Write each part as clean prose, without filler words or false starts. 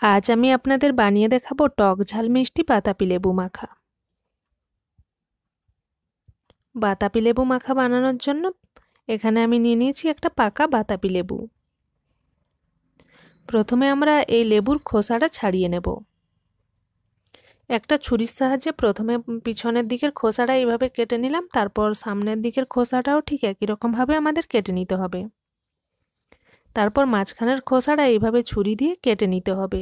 আজ আমি আপনাদের বানিয়ে দেখাবো টক ঝাল মিষ্টি বাতাবি লেবু মাখা। বাতাবি লেবু মাখা বানানোর জন্য এখানে আমি নিয়ে নিয়েছি একটা পাকা বাতাবি লেবু। প্রথমে আমরা এই লেবুর খোসাটা ছাড়িয়ে নেব। একটা ছুরির সাহায্যে প্রথমে পিছনের দিকের খোসাটা এইভাবে কেটে নিলাম, তারপর সামনের দিকের খোসাটাও ঠিক একই রকমভাবে আমাদের কেটে নিতে হবে। তারপর মাঝখানের খোসাটা এইভাবে ছুরি দিয়ে কেটে নিতে হবে।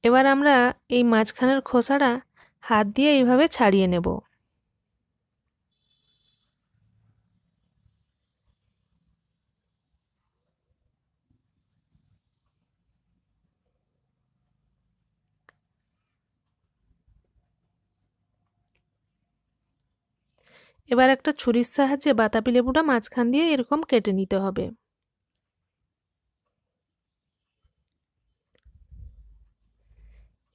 এবার আমরা এই মাঝখানের খোসাটা হাত দিয়ে এইভাবে ছাড়িয়ে নেব। এবার একটা ছুরির সাহায্যে বাতাবি লেবুটা মাঝখান দিয়ে এরকম কেটে নিতে হবে।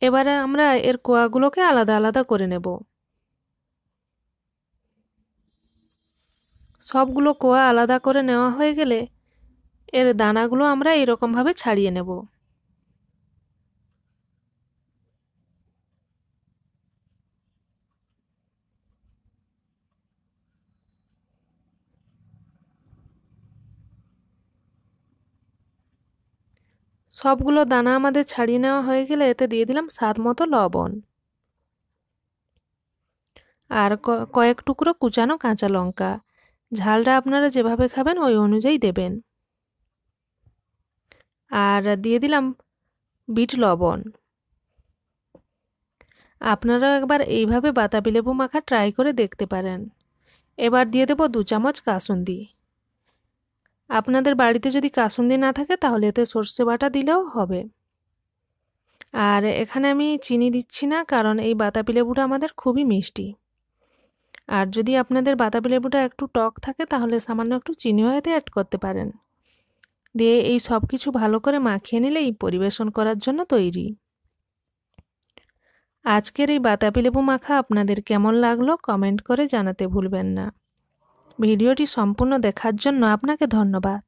এবারে আমরা এর কোয়াগুলোকে আলাদা আলাদা করে নেব। সবগুলো কোয়া আলাদা করে নেওয়া হয়ে গেলে এর দানাগুলো আমরা এরকমভাবে ছাড়িয়ে নেব। সবগুলো দানা আমাদের ছাড়িয়ে নেওয়া হয়ে গেলে এতে দিয়ে দিলাম স্বাদ মতো লবণ আর কয়েক টুকরো কুচানো কাঁচা লঙ্কা। ঝালটা আপনারা যেভাবে খাবেন ওই অনুযায়ী দেবেন। আর দিয়ে দিলাম বিট লবণ। আপনারাও একবার এইভাবে বাতাবি লেবু মাখা ট্রাই করে দেখতে পারেন। এবার দিয়ে দেব 2 চামচ কাসুন্দি। আপনাদের বাড়িতে যদি কাসুন্দি না থাকে তাহলে এতে সর্ষে বাটা দিলেও হবে। আর এখানে আমি চিনি দিচ্ছি না, কারণ এই বাতাবি লেবুটা আমাদের খুবই মিষ্টি। আর যদি আপনাদের বাতাবি লেবুটা একটু টক থাকে তাহলে সামান্য একটু চিনিও এতে অ্যাড করতে পারেন। দিয়ে এই সব কিছু ভালো করে মাখিয়ে নিলেই পরিবেশন করার জন্য তৈরি। আজকের এই বাতাবি লেবু মাখা আপনাদের কেমন লাগলো কমেন্ট করে জানাতে ভুলবেন না। ভিডিওটি সম্পূর্ণ দেখার জন্য আপনাকে ধন্যবাদ।